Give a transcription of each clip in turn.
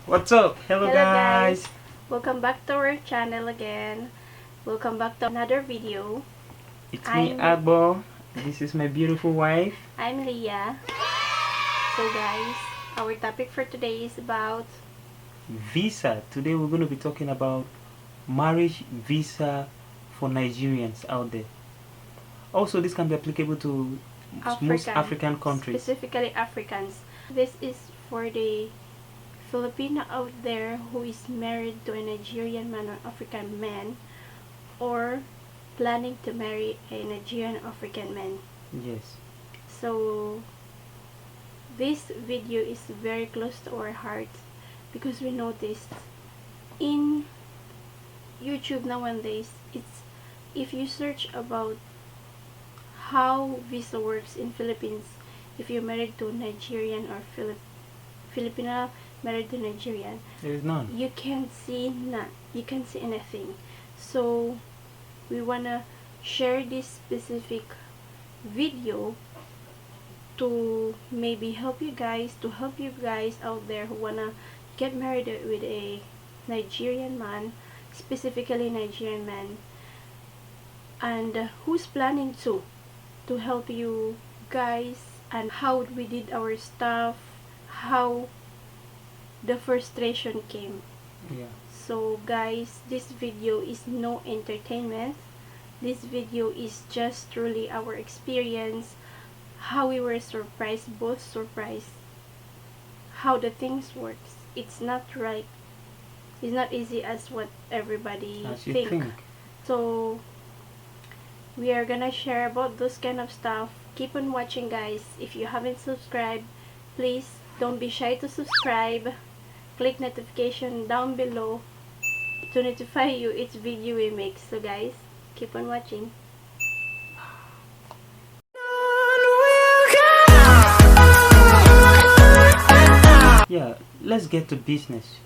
What's up? Hello, Hello guys. guys, welcome back to our channel again. Welcome back to another video. It's me, I'm Agbo. This is my beautiful wife. I'm Leah. So guys, our topic for today is about Visa. Today we're going to be talking about marriage visa for Nigerians out there. Also, this can be applicable to most African, African countries. specifically Africans. This is for the Filipina out there who is married to a Nigerian man or African man, or planning to marry a Nigerian African man. Yes. So this video is very close to our hearts because we noticed in YouTube nowadays, it's if you search about how visa works in Philippines, if you're married to Nigerian or Filipina married to Nigerian, There is none. you can't see anything. So we wanna share this specific video to maybe help you guys out there who wanna get married with a Nigerian man, specifically Nigerian man, and who's planning to help you guys, and how we did our stuff, how the frustration came. Yeah. So guys, this video is no entertainment. This video is just truly our experience, how we were surprised, both surprised, how the things works. It's not right. It's not easy as what everybody As you think. think. So we are gonna share about those kind of stuff. Keep on watching guys. If you haven't subscribed, please don't be shy to subscribe. Click notification down below to notify you each video we make. So guys, keep on watching. Yeah, let's get to business.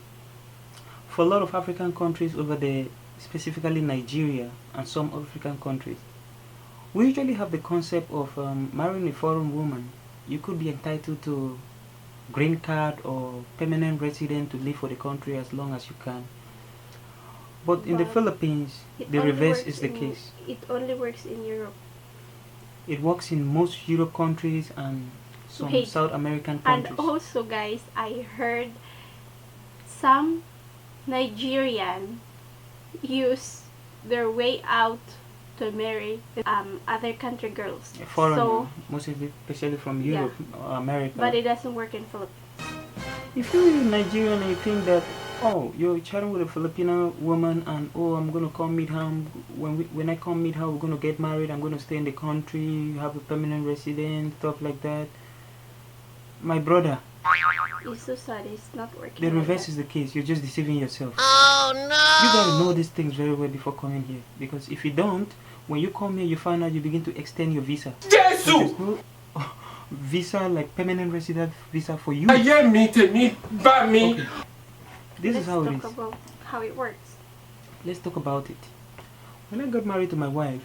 For a lot of African countries over there, specifically Nigeria and some African countries, we usually have the concept of marrying a foreign woman. You could be entitled to green card or permanent resident to live for the country as long as you can. But in the But Philippines, it the only reverse works is the in case. it only works in Europe. It works in most Europe countries and some Wait, South American and countries. also guys, I heard some Nigerian use their way out to marry other country girls. Foreign, So, mostly, especially from yeah, Europe or America. but it doesn't work in Philippines. If you're Nigerian and you think that, oh, you're chatting with a Filipino woman and, oh, I'm gonna come meet her. When I come meet her, we're gonna get married. I'm gonna stay in the country, have a permanent residence, stuff like that. My brother, It's so sad. It's not working. the like reverse that. is the case. You're just deceiving yourself. Oh no! You gotta know these things very well before coming here, because if you don't, when you come here, you find out you begin to extend your visa. There's no visa like permanent resident visa for you. Okay. This is Let's how it talk is. about how it works. Let's talk about it. When I got married to my wife,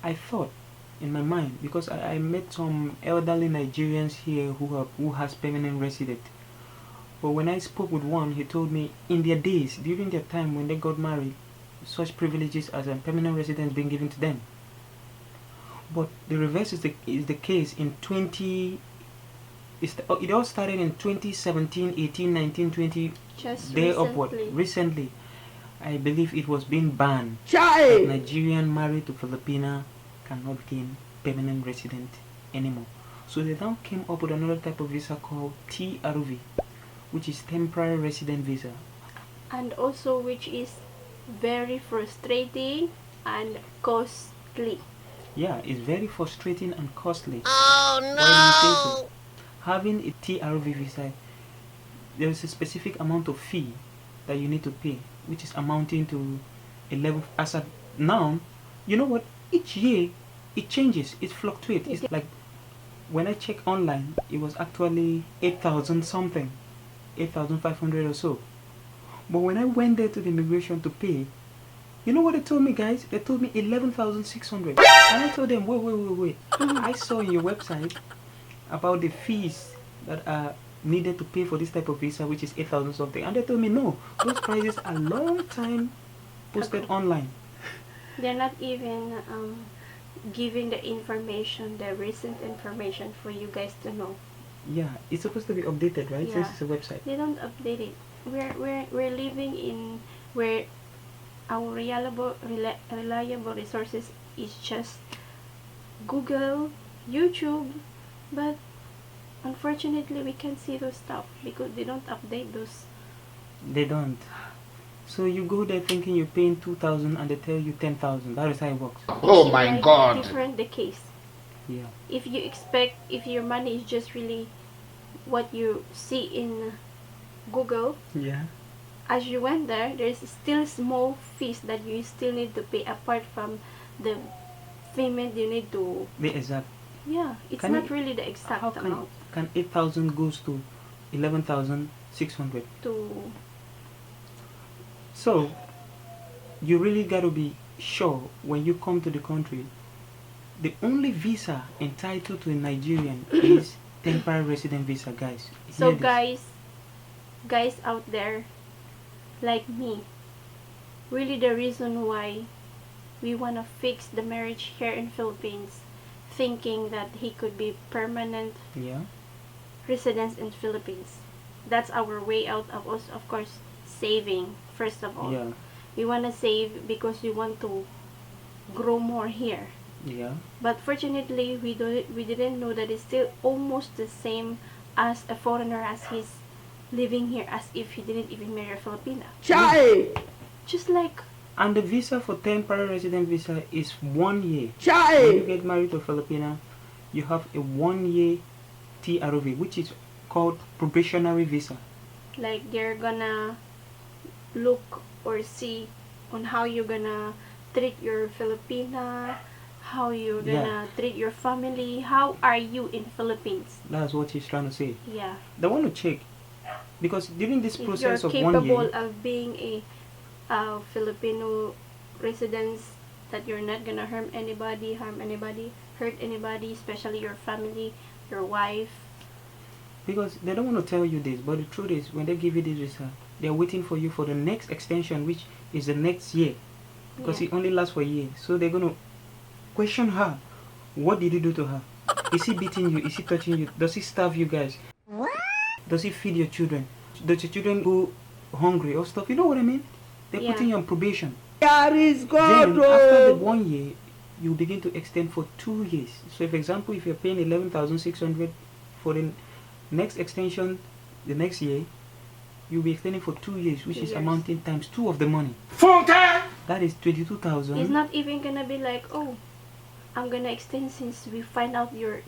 I thought in my mind, because I met some elderly Nigerians here who has permanent resident. But when I spoke with one, he told me in their days, during their time when they got married, such privileges as a permanent residence being given to them. But the reverse is the case in 20. It all started in 2017, 18, 19, 20. Just Day recently. upward. Recently, I believe it was being banned that Nigerian married to Filipina cannot gain permanent resident anymore. So they now came up with another type of visa called TRV, which is temporary resident visa. And also which is very frustrating and costly. Yeah, it's very frustrating and costly. Oh no! Why do you think so? Having a TRV visa, there is a specific amount of fee that you need to pay, which is amounting to 11. As of now, you know what? Each year it changes, it fluctuates. It's like when I check online, it was actually 8,000 something, 8,500 or so. But when I went there to the immigration to pay, you know what they told me, guys? They told me 11,600, and I told them, wait. I saw in your website about the fees that are needed to pay for this type of visa, which is 8,000 something, and they told me no, those prices are long time posted online. They're not even giving the information, the recent information for you guys to know. Yeah, it's supposed to be updated, right? Yeah. Since it's a website. They don't update it. We're living in where our reliable resources is just Google, YouTube, but unfortunately we can't see those stuff because they don't update those. They don't. So you go there thinking you're paying 2,000 and they tell you 10,000. That is how it works. Oh my God. Different the case. Yeah. If you expect, if your money is just really what you see in Google, Yeah. as you went there, there's still small fees that you still need to pay apart from the payment you need to. The exact. Yeah, it's Can not it- really the exact How can amount 8,000 goes to 11,600? to. So you really got to be sure when you come to the country. The only visa entitled to a Nigerian is temporary resident visa, guys. So Hear this. guys out there, like me, really the reason why we want to fix the marriage here in Philippines, thinking that he could be permanent Yeah. residence in Philippines. That's our way out of us, of course, saving first of all. Yeah. We want to save because we want to grow more here. Yeah. But fortunately, we didn't know that it's still almost the same as a foreigner, as he's living here as if he didn't even marry a Filipina. Chai! Just like, And the visa for temporary resident visa is 1 year. When you Chai! get married to a Filipina, you have a 1 year TROV, which is called probationary visa. like they're gonna look or see on how you're gonna treat your Filipina, how you're gonna treat your family, how are you in Philippines. That's what he's trying to say. Yeah. They want to check because during this If process you're of 1 capable year, of being a Filipino resident, that you're not gonna harm anybody, hurt anybody, especially your family, your wife. because they don't want to tell you this, but the truth is when they give you this visa, they're waiting for you for the next extension, which is the next year, because Yeah. it only lasts for a year. So they're going to question her. What did you do to her? Is he beating you? Is he touching you? Does he starve you guys? Does he feed your children? Does your children go hungry or stuff? You know what I mean? They're Yeah. putting you on probation. There is God. Then after the 1 year, you begin to extend for 2 years. So, for example, if you're paying 11,600 for the next extension, the next year, you'll be extending for 2 years, which 2 is years. amounting times 2 of the money. Funka! That is 22,000. It's not even gonna be like, oh, I'm gonna extend since we find out you're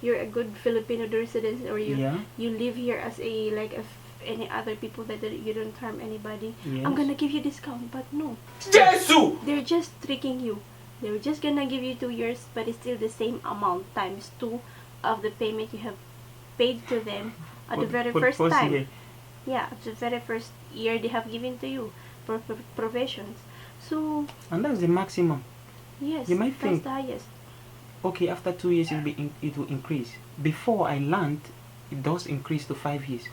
a good Filipino resident, or you Yeah. you live here as a like any other people that you don't harm anybody. Yes. I'm gonna give you discount, but no, Jesus! they're just tricking you. They're just gonna give you 2 years, but it's still the same amount times 2 of the payment you have paid to them at the very For first time. year. Yeah, at the very first year they have given to you for provisions. So And that's the maximum. yes, You might that's think- the highest. Okay, after 2 years, it will increase. Before I learned, it does increase to 5 years.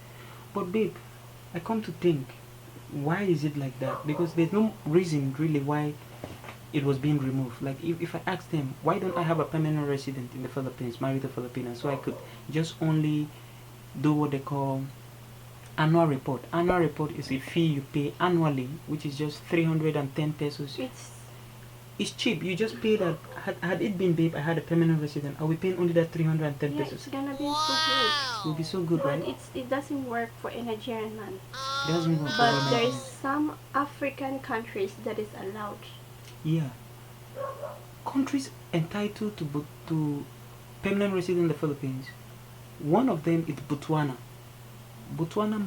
But babe, I come to think, why is it like that? Because there's no reason really why it was being removed. Like if I ask them, why don't I have a permanent resident in the Philippines, married to Filipina, so I could just only do what they call annual report. Annual report is a fee you pay annually, which is just 310 pesos. It's cheap. You just pay that. Had it been babe, I had a permanent resident, are we paying only that 310 Yeah, pesos? it's gonna be so good. It would be so good, But right? it doesn't work for a Nigerian man. Doesn't work for But women. there's some African countries that is allowed. Yeah. Countries entitled to permanent resident in the Philippines. One of them is Botswana. A Botswana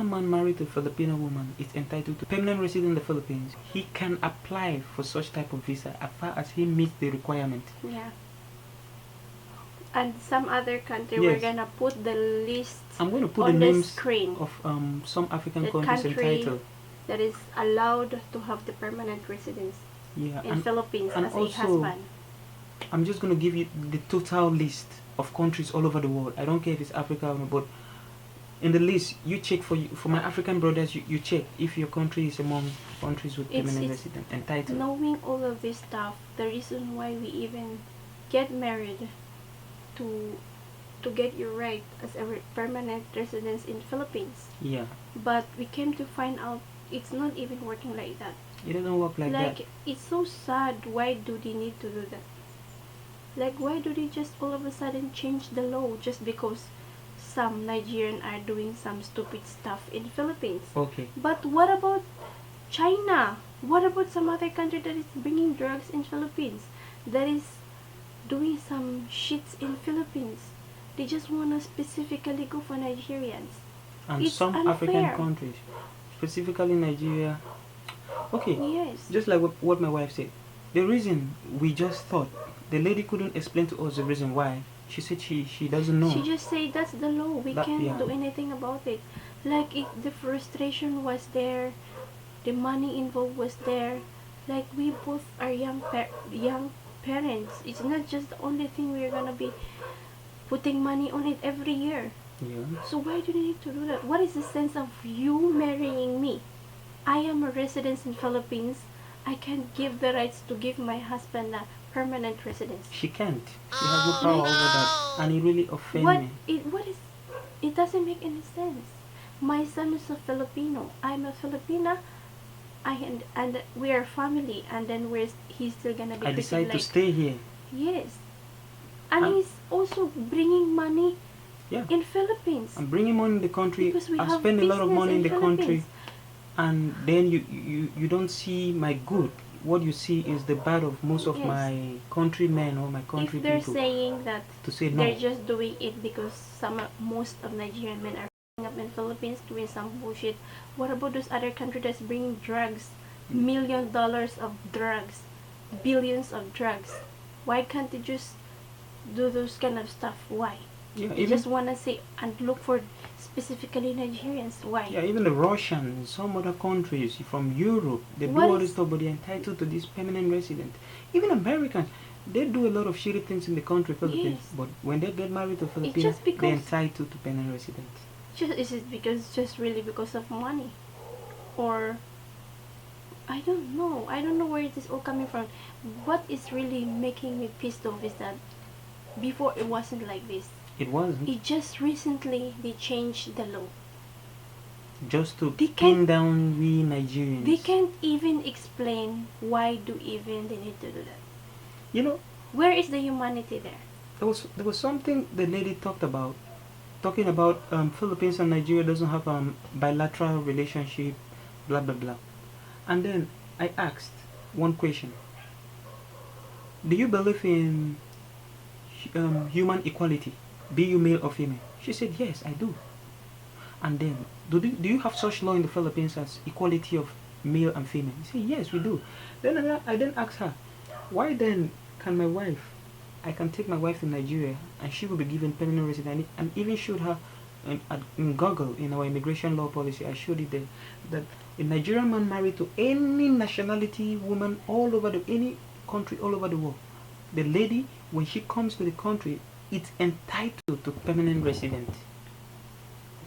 man married to a Filipino woman is entitled to permanent resident in the Philippines. He can apply for such type of visa as far as he meets the requirement. Yeah. And some other country, Yes. we're gonna put the list I'm going to put on the the names screen of some African The countries country entitled. that is allowed to have the permanent residence Yeah, in Philippines and as a also- husband. I'm just going to give you the total list of countries all over the world. I don't care if it's Africa or not, but in the list you check for my African brothers, you check if your country is among countries with permanent resident entitled. Knowing all of this stuff, the reason why we even get married to get your right as a permanent residence in Philippines. Yeah. But we came to find out it's not even working like that. It doesn't work like that. Like, it's so sad. Why do they need to do that? Like, why do they just all of a sudden change the law just because some Nigerian are doing some stupid stuff in Philippines? Okay. But what about China? What about some other country that is bringing drugs in Philippines? That is doing some shits in Philippines? They just want to specifically go for Nigerians. And it's some unfair. African countries, specifically Nigeria. Okay. Yes. Just like what my wife said. The reason we just thought, the lady couldn't explain to us the reason why. She said she doesn't know. She just said that's the law. We can't do anything about it. Like, the frustration was there, the money involved was there. Like, we both are young parents. It's not just the only thing we're gonna be putting money on it every year. Yeah. So why do you need to do that? What is the sense of you marrying me? I am a resident in Philippines. I can't give the rights to give my husband a permanent residence. She can't. She has no power over that, and it really offends me. It doesn't make any sense. My son is a Filipino. I'm a Filipina. And we are family. And then he's still gonna be. I decided to stay here. Yes. And he's also bringing money. Yeah. In Philippines. I'm bringing money in the country. Because we I have spend a lot of money in the country, Philippines. and then you don't see my good. What you see is the bad of most of my countrymen or my country If they're people. saying that To say no. they're just doing it because most of Nigerian men are up in Philippines doing some bullshit. What about those other countries that's bringing drugs, $1 million of drugs, billions of drugs? Why can't they just do those kind of stuff? Why? Yeah, They just want to say and look for specifically Nigerians. Why? Yeah, even the Russians, some other countries from Europe, they do all this stuff, but they're entitled to this permanent resident. Even Americans, they do a lot of shitty things in the country, Philippines, Yes. but when they get married to Filipinos, they're entitled to permanent resident. Is it just really because of money? Or I don't know. I don't know where it is all coming from. What is really making me pissed off is that before it wasn't like this. It wasn't. It just recently they changed the law. Just to pin down we Nigerians. They can't even explain why do even they need to do that. You know, where is the humanity there? There was something the lady talking about Philippines and Nigeria doesn't have a bilateral relationship, blah blah blah. And then I asked one question: do you believe in human equality, be you male or female? She said, yes, I do. And then, do you have such law in the Philippines as equality of male and female? She said, yes, we do. Then I then asked her, why then can I can take my wife to Nigeria and she will be given permanent residence, and even showed her in Google, in our immigration law policy, I showed it there, that a Nigerian man married to any nationality woman all over any country all over the world, the lady, when she comes to the country, it's entitled to permanent resident.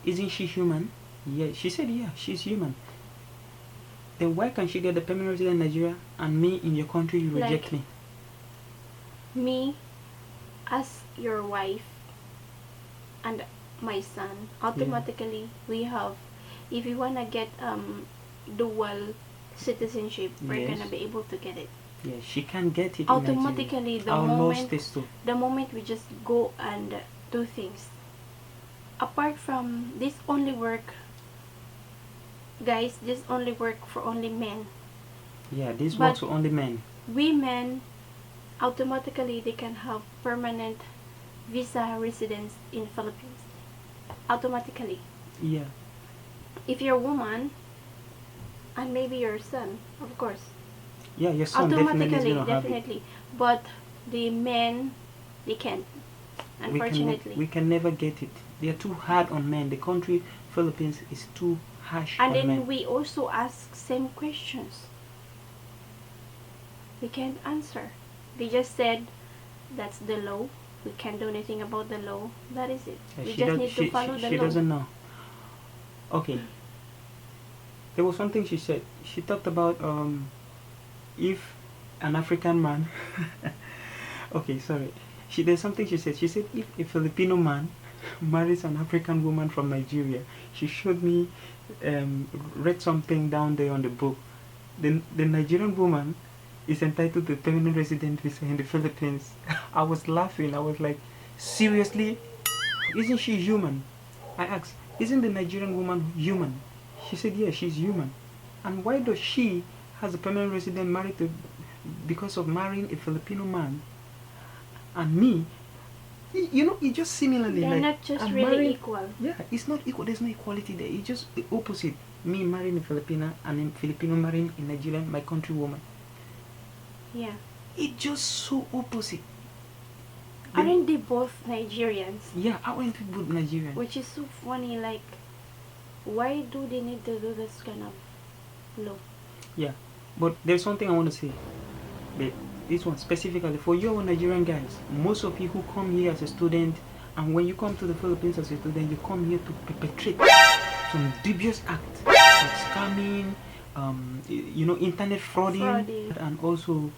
Isn't she human? Yeah, she said, yeah, she's human. Then why can't she get the permanent resident in Nigeria, and me in your country you reject me? Me, as your wife, and my son, automatically we have, if we wanna get dual citizenship, we're gonna be able to get it. Yeah, she can get it automatically in the moment we just go and do things. Apart from this only work, guys, this only work for only men. Yeah, this works for only men. Women, automatically they can have permanent visa residence in Philippines. Automatically. Yeah. If you're a woman, and maybe your son, of course. Yeah, your son definitely. But the men, they can't. Unfortunately. We can never get it. They are too hard on men. The country, Philippines, is too harsh on men. And then we also ask same questions. They can't answer. They just said, that's the law. we can't do anything about the law. That is it. Yeah, We just need to follow the she law. doesn't know. Okay. There was something she said. She talked about if an African man. Okay, sorry. There's something she said. She said if a Filipino man marries an African woman from Nigeria, she showed me, read something down there on the book. The Nigerian woman is entitled to permanent resident visa in the Philippines. I was laughing. I was like, seriously? Isn't she human? I asked, isn't the Nigerian woman human? She said, yeah, she's human. And why does she has a permanent resident married to because of marrying a Filipino man? And me, you know, it just similarly They're like not just I'm really marrying, equal. yeah, it's not equal. There's no equality there. It's just the opposite. Me marrying a Filipina and a Filipino marrying a Nigerian, my country woman. Yeah. It's just so opposite. Aren't they both Nigerians? Yeah, aren't we both Nigerian? Which is so funny, like, why do they need to do this kind of law? Yeah, but there's something I want to say. Babe, this one specifically for you Nigerian guys. Most of you who come here as a student, and when you come to the Philippines as a student, you come here to perpetrate some dubious acts like scamming, you know, internet frauding, and also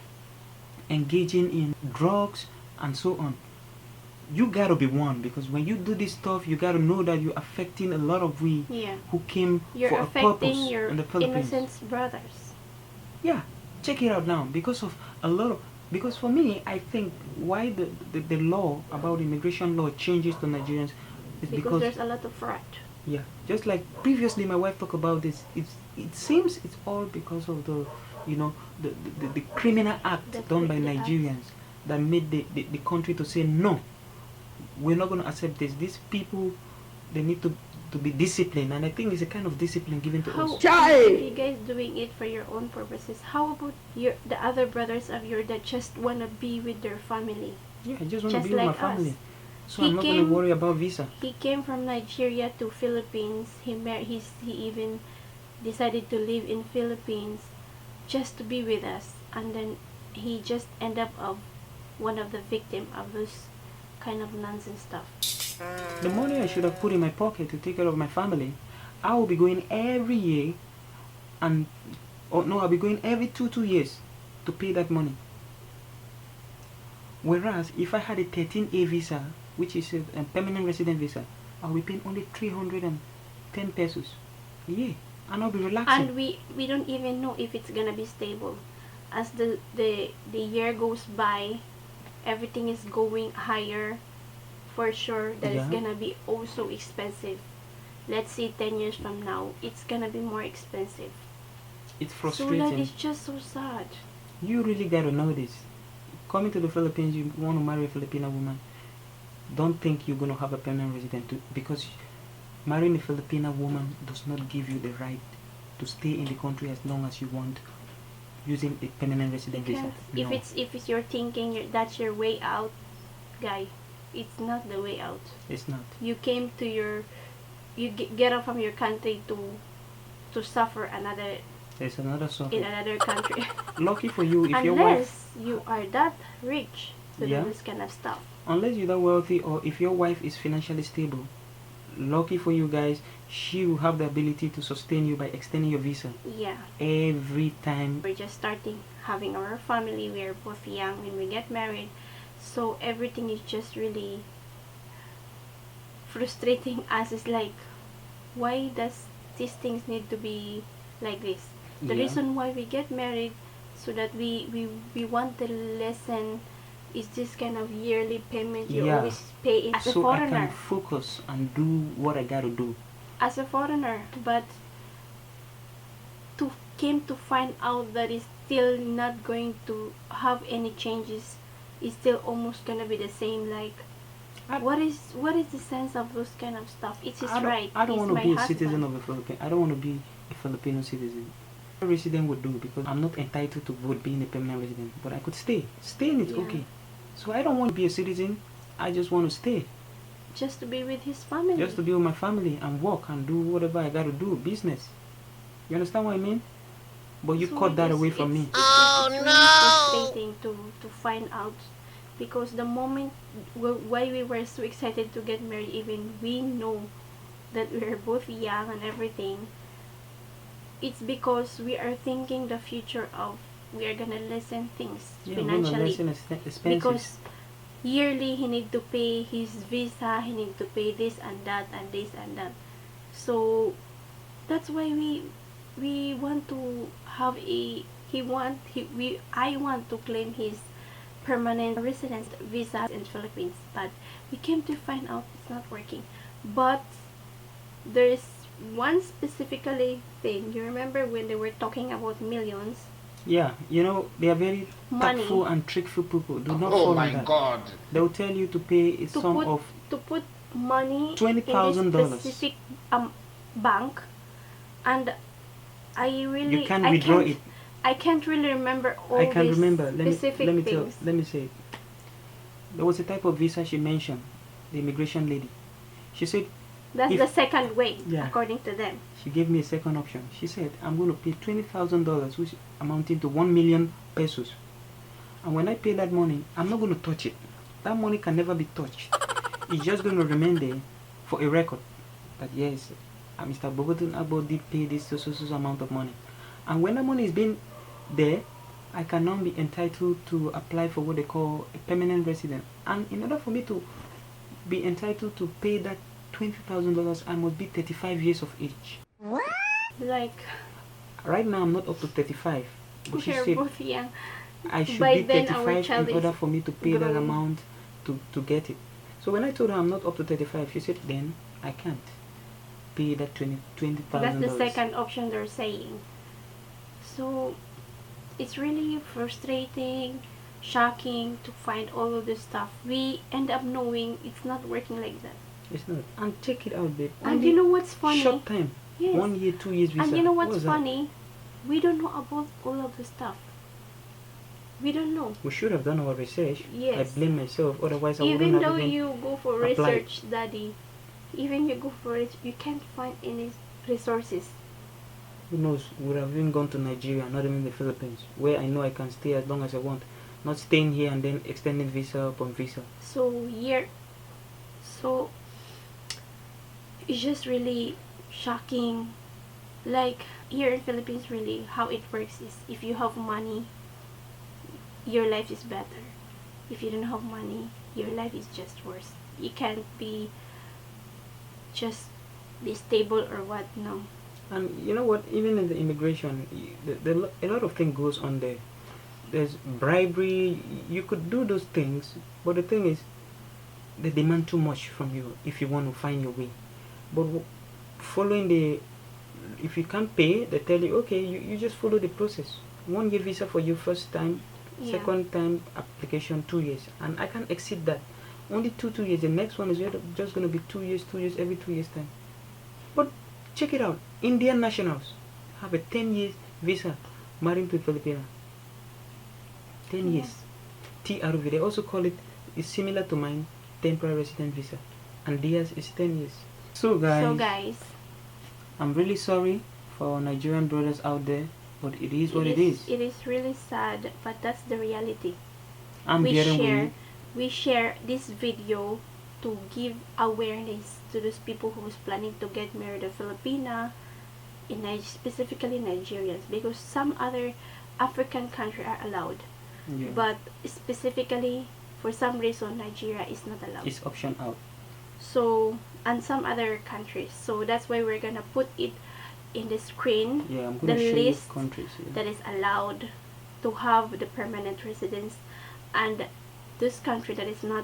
engaging in drugs and so on. You gotta be one, because when you do this stuff, you gotta know that you're affecting a lot of we who came You're for a purpose your in the Philippines. innocent brothers. Yeah, check it out now. Because of a lot of, because for me, I think why the law about immigration law changes to Nigerians is because there's a lot of fraud. Yeah, just like previously my wife talked about this. It seems it's all because of the, you know, the criminal act done by Nigerians that made the country to say no, we're not going to accept this. These people, they need to be disciplined, and I think it's a kind of discipline given to us. If you guys doing it for your own purposes, how about the other brothers of yours that just want to be with their family? Yeah, I just want to be with my family. So I'm not going to worry about visa. He came from Nigeria to Philippines. He even decided to live in Philippines just to be with us, and then he just ended up one of the victim of this kind of nonsense stuff. The money I should have put in my pocket to take care of my family, I will be going every year, and I'll be going every two years to pay that money. Whereas if I had a 13A visa, which is a permanent resident visa, I'll be paying only 310 pesos a year, and I'll be relaxing. And we don't even know if it's gonna be stable. As the year goes by, everything is going higher. For sure that it's gonna be also expensive. Let's say 10 years from now, it's gonna be more expensive. It's frustrating. So that is just so sad. You really gotta know this. Coming to the Philippines, you want to marry a Filipina woman, don't think you're gonna have a permanent resident because marrying a Filipina woman does not give you the right to stay in the country as long as you want using a permanent resident visa. No. If it's your thinking that's your way out, guy, it's not the way out. It's not. You came to you get out from your country to suffer another. There's another suffering in another country. Lucky for you if unless your wife you are that rich to do this kind of stuff. Unless you're that wealthy, or if your wife is financially stable, lucky for you guys, she will have the ability to sustain you by extending your visa. Yeah. Every time. We're just starting having our family. We are both young when we get married, so everything is just really frustrating us. It's like, why does these things need to be like this? The reason why we get married, so that we want the lesson, is this kind of yearly payment you always pay as a foreigner. So I can focus and do what I gotta do as a foreigner. But came to find out that it's still not going to have any changes. It's still almost gonna be the same. Like, what is the sense of those kind of stuff? It's his right. I don't want to be a citizen of the Philippines. I don't want to be a Filipino citizen. A resident would do, because I'm not entitled to vote being a permanent resident, but I could stay. Staying is okay. So I don't want to be a citizen. I just want to stay. Just to be with his family. Just to be with my family and work and do whatever I gotta do, business. You understand what I mean? But you cut that away from me. It's really frustrating to find out because the moment why we were so excited to get married, even we know that we are both young and everything, it's because we are thinking the future of we are gonna lessen things financially, expenses. because yearly he need to pay his visa, he need to pay this and that and this and that. So that's why we want to have a I want to claim his permanent residence visa in Philippines, but we came to find out it's not working. But there's one specifically thing. You remember when they were talking about millions? Yeah, you know, they are very Money. tactful and trickful people. Do not Oh follow my that. God. They will tell you to pay a To sum put of to put money in $20,000. this specific bank, and You can't withdraw it. I can't really remember all I can these remember. specific things. Let me say it. There was a type of visa she mentioned, the immigration lady. She said That's if- the second way, Yeah. according to them. she gave me a second option. She said I'm going to pay $20,000, which amounting to 1 million pesos. And when I pay that money, I'm not going to touch it. That money can never be touched. It's just going to remain there for a record that yes, Mr. Bogotun Agbo did pay this so amount of money. And when that money is being there, I can now be entitled to apply for what they call a permanent resident. And in order for me to be entitled to pay that $20,000, I must be 35 years of age. Like, Right now, I'm not up to 35. But she we are said both young. I should By be then, our 35 child in order is for me to pay that grown. amount to get it. So when I told her I'm not up to 35, she said then I can't pay that $20,000. That's the second option they're saying. So it's really frustrating, shocking to find all of this stuff. We end up knowing it's not working like that. It's not. And check it out, babe. And Only you know what's funny? short time. Yes. 1 year, 2 years visa. And you know What what's was that? funny? We don't know about all of the stuff. We don't know. We should have done our research. Yes. I blame myself. Otherwise, I Even wouldn't though have even you go for applied. research, Daddy, even you go for it, you can't find any resources. Who knows? Would have even gone to Nigeria, not even the Philippines, where I know I can stay as long as I want. Not staying here and then extending visa upon visa. So it's just really shocking. Like here in Philippines, really how it works is if you have money, your life is better. If you don't have money, your life is just worse. You can't be just be stable or what. No. And you know what? Even in the immigration, a lot of things goes on there. There's bribery. You could do those things, but the thing is, they demand too much from you if you want to find your way. But following if you can't pay, they tell you, okay, you just follow the process. 1 year visa for you first time, Yeah. second time application 2 years, and I can't exceed that. Only 2 years. The next one is just going to be 2 years, every 2 years time. But check it out. Indian nationals have a 10 years visa married to a Filipina. 10 years. TRV. They also call it's similar to mine, temporary resident visa. And theirs is 10 years. So guys, I'm really sorry for our Nigerian brothers out there, but it is what it is. It is really sad, but that's the reality. I'm bearing with you. We share this video to give awareness to those people who's planning to get married in Filipina, specifically Nigerians, because some other African countries are allowed, Yeah. but specifically for some reason Nigeria is not allowed. It's option out. So, and some other countries. So that's why we're gonna put it in the screen. Yeah, I'm The going to show you list countries. Yeah. that is allowed to have the permanent residence, and this country that is not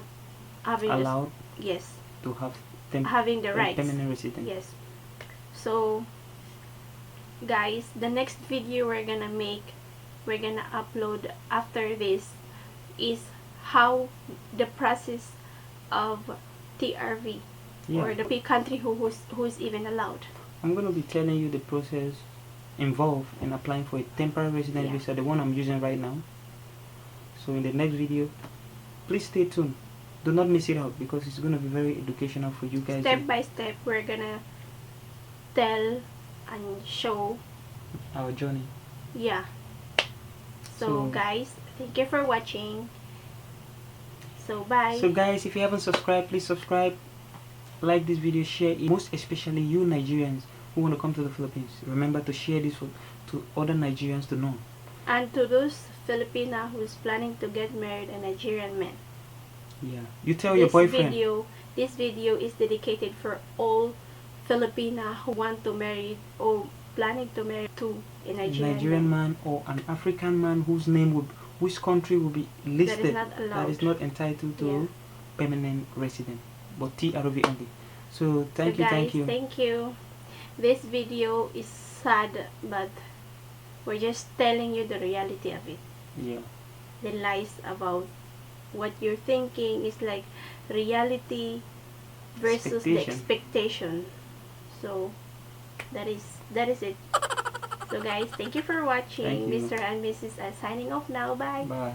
having Allowed yes, to have having the rights. permanent resident. Yes. So guys, the next video we're gonna upload after this is how the process of TRV, Yeah. or the big country who's even allowed. I'm going to be telling you the process involved in applying for a temporary resident Yeah. visa, the one I'm using right now. So in the next video, please stay tuned. Do not miss it out because it's going to be very educational for you guys. Step by step, we're gonna tell and show. Our journey. Yeah. So guys, thank you for watching. So bye. So guys, if you haven't subscribed, please subscribe, like this video, share it. Most especially you Nigerians who want to come to the Philippines, remember to share this to other Nigerians to know. And to those Filipina who is planning to get married a Nigerian man, yeah, you tell your boyfriend. This video is dedicated for all Filipina who want to marry or planning to marry to a Nigerian man or an African man whose country will be listed that is not entitled to permanent resident, but TRV only. So thank you. Thank you. This video is sad, but we're just telling you the reality of it. Yeah. The lies about what you're thinking is like reality versus the expectation. So that is it. So guys, thank you for watching. Mr. and Mrs. are signing off now. Bye. Bye.